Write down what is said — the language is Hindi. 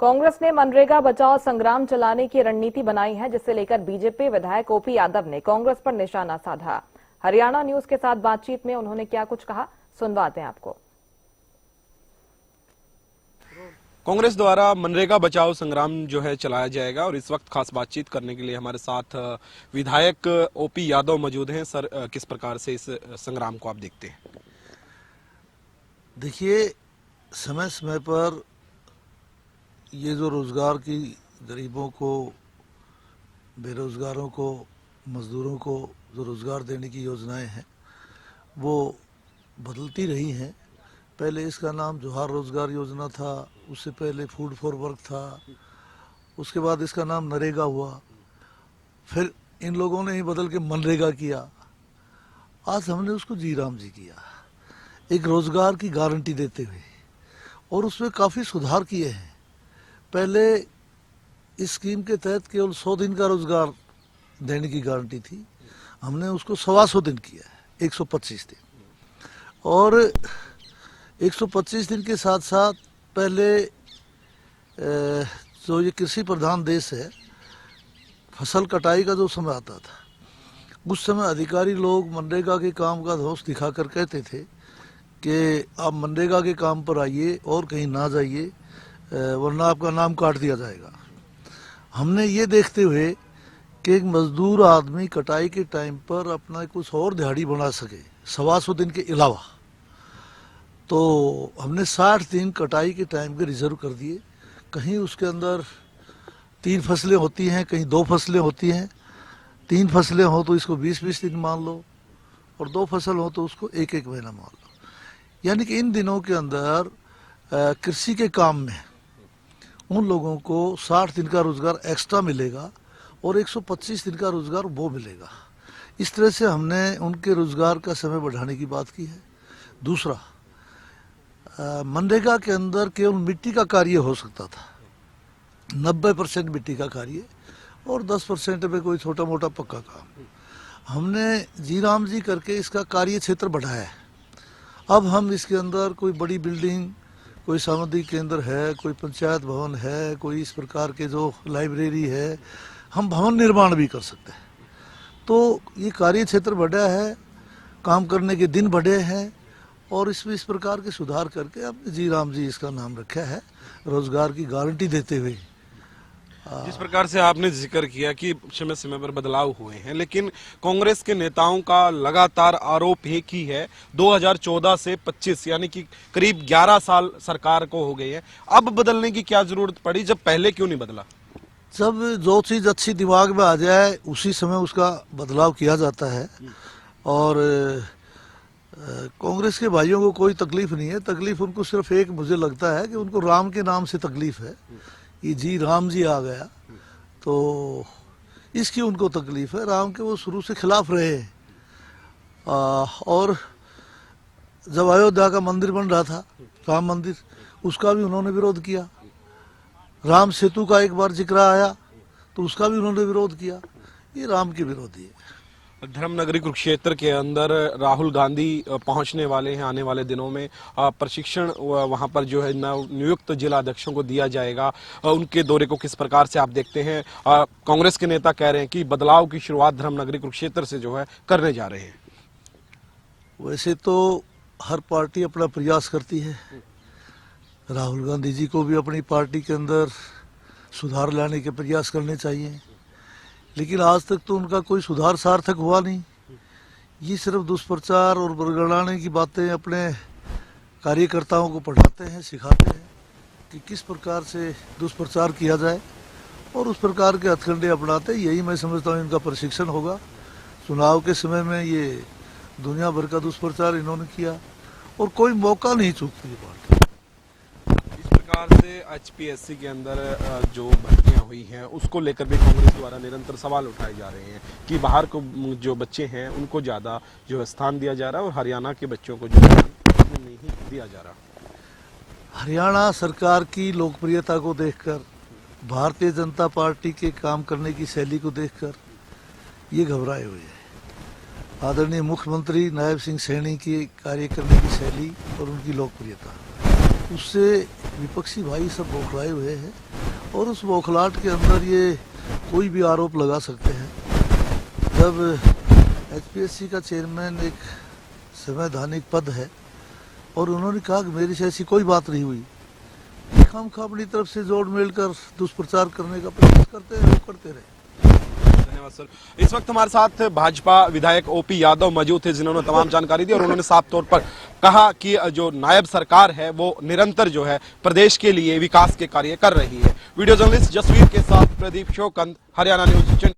कांग्रेस ने मनरेगा बचाओ संग्राम चलाने की रणनीति बनाई है, जिसे लेकर बीजेपी विधायक ओपी यादव ने कांग्रेस पर निशाना साधा। हरियाणा न्यूज के साथ बातचीत में उन्होंने क्या कुछ कहा, सुनवाते हैं आपको। कांग्रेस द्वारा मनरेगा बचाओ संग्राम जो है चलाया जाएगा और इस वक्त खास बातचीत करने के लिए हमारे साथ विधायक ओपी यादव मौजूद हैं। सर, किस प्रकार से इस संग्राम को आप देखते हैं? देखिए, समय समय पर ये जो रोज़गार की गरीबों को, बेरोज़गारों को, मज़दूरों को जो रोज़गार देने की योजनाएं हैं वो बदलती रही हैं। पहले इसका नाम जोहार रोज़गार योजना था, उससे पहले फूड फॉर वर्क था, उसके बाद इसका नाम नरेगा हुआ, फिर इन लोगों ने ही बदल के मनरेगा किया। आज हमने उसको जी राम जी किया, एक रोज़गार की गारंटी देते हुए, और उसमें काफ़ी सुधार किए हैं। पहले इस स्कीम के तहत केवल 100 दिन का रोज़गार देने की गारंटी थी, हमने उसको 125 दिन किया है, 125 दिन। और 125 दिन के साथ साथ पहले जो ये कृषि प्रधान देश है, फसल कटाई का जो समय आता था, उस समय अधिकारी लोग मनरेगा के काम का दोष दिखाकर कहते थे कि आप मनरेगा के काम पर आइए और कहीं ना जाइए, वरना आपका नाम काट दिया जाएगा। हमने ये देखते हुए कि एक मजदूर आदमी कटाई के टाइम पर अपना कुछ और दिहाड़ी बना सके 125 दिन के अलावा, तो हमने 60 दिन कटाई के टाइम के रिजर्व कर दिए। कहीं उसके अंदर 3 फसलें होती हैं, कहीं 2 फसलें होती हैं। 3 फसलें हो तो इसको 20-20 दिन मान लो, और 2 फसल हो तो उसको 1-1 महीना मान लो। यानी कि इन दिनों के अंदर कृषि के काम में उन लोगों को 60 दिन का रोज़गार एक्स्ट्रा मिलेगा और 125 दिन का रोज़गार वो मिलेगा। इस तरह से हमने उनके रोज़गार का समय बढ़ाने की बात की है। दूसरा, मनरेगा के अंदर केवल मिट्टी का कार्य हो सकता था, 90% मिट्टी का कार्य और 10% में कोई छोटा मोटा पक्का काम। हमने जी राम जी करके इसका कार्य क्षेत्र बढ़ाया है। अब हम इसके अंदर कोई बड़ी बिल्डिंग, कोई सामुदायिक केंद्र है, कोई पंचायत भवन है, कोई इस प्रकार के जो लाइब्रेरी है, हम भवन निर्माण भी कर सकते हैं। तो ये कार्य क्षेत्र बढ़ा है, काम करने के दिन बढ़े हैं, और इसमें इस प्रकार के सुधार करके अब जी राम जी इसका नाम रखा है, रोज़गार की गारंटी देते हुए। जिस प्रकार से आपने जिक्र किया कि समय समय पर बदलाव हुए हैं, लेकिन कांग्रेस के नेताओं का लगातार आरोप एक ही है, 2014 से 25 यानी कि करीब 11 साल सरकार को हो गए हैं। अब बदलने की क्या जरूरत पड़ी, जब पहले क्यों नहीं बदला? जब जो चीज़ अच्छी दिमाग में आ जाए उसी समय उसका बदलाव किया जाता है। और कांग्रेस के भाइयों को कोई तकलीफ नहीं है। तकलीफ उनको सिर्फ एक, मुझे लगता है कि उनको राम के नाम से तकलीफ है। ये जी राम जी आ गया तो इसकी उनको तकलीफ है। राम के वो शुरू से खिलाफ रहे। और जब अयोध्या का मंदिर बन रहा था, राम मंदिर, उसका भी उन्होंने विरोध किया। राम सेतु का एक बार जिक्र आया तो उसका भी उन्होंने विरोध किया। ये राम के विरोधी है। धर्मनगरी कुरुक्षेत्र के अंदर राहुल गांधी पहुंचने वाले हैं आने वाले दिनों में। प्रशिक्षण वहां पर जो है नियुक्त जिला अध्यक्षों को दिया जाएगा। उनके दौरे को किस प्रकार से आप देखते हैं? कांग्रेस के नेता कह रहे हैं कि बदलाव की शुरुआत धर्मनगरी कुरुक्षेत्र से जो है करने जा रहे हैं। वैसे तो हर पार्टी अपना प्रयास करती है। राहुल गांधी जी को भी अपनी पार्टी के अंदर सुधार लाने के प्रयास करने चाहिए, लेकिन आज तक तो उनका कोई सुधार सार्थक हुआ नहीं। ये सिर्फ दुष्प्रचार और बरगड़ाने की बातें अपने कार्यकर्ताओं को पढ़ाते हैं, सिखाते हैं कि किस प्रकार से दुष्प्रचार किया जाए, और उस प्रकार के हथकंडे अपनाते। यही मैं समझता हूँ इनका प्रशिक्षण होगा। चुनाव के समय में ये दुनिया भर का दुष्प्रचार इन्होंने किया और कोई मौका नहीं चूकती ये पार्टी। इस प्रकार से एचपीएससी के अंदर जो भर्तियां हुई हैं उसको लेकर भी कांग्रेस द्वारा निरंतर सवाल उठाए जा रहे हैं कि बाहर को जो बच्चे हैं उनको ज्यादा जो है स्थान दिया जा रहा है और हरियाणा के बच्चों को जो है नहीं दिया जा रहा। हरियाणा सरकार की लोकप्रियता को देखकर, भारतीय जनता पार्टी के काम करने की शैली को देखकर ये घबराए हुए हैं। आदरणीय मुख्यमंत्री नायब सिंह सैनी की कार्य करने की शैली और उनकी लोकप्रियता, उससे विपक्षी भाई सब बौखलाए हुए हैं और उस बौखलाहट के अंदर ये कोई भी आरोप लगा सकते हैं। जब एचपीएससी का चेयरमैन एक संवैधानिक पद है और उन्होंने कहा कि मेरी से ऐसी कोई बात नहीं हुई, खामखा अपनी तरफ से जोड़ मेल कर दुष्प्रचार करने का प्रयास करते हैं, वो करते रहे। धन्यवाद सर। इस वक्त हमारे साथ भाजपा विधायक ओपी यादव मौजूद थे, जिन्होंने तमाम जानकारी दी और उन्होंने साफ तौर पर कहा कि जो नायब सरकार है वो निरंतर जो है प्रदेश के लिए विकास के कार्य कर रही है। वीडियो जर्नलिस्ट जसवीर के साथ प्रदीप शोकंद, हरियाणा न्यूज।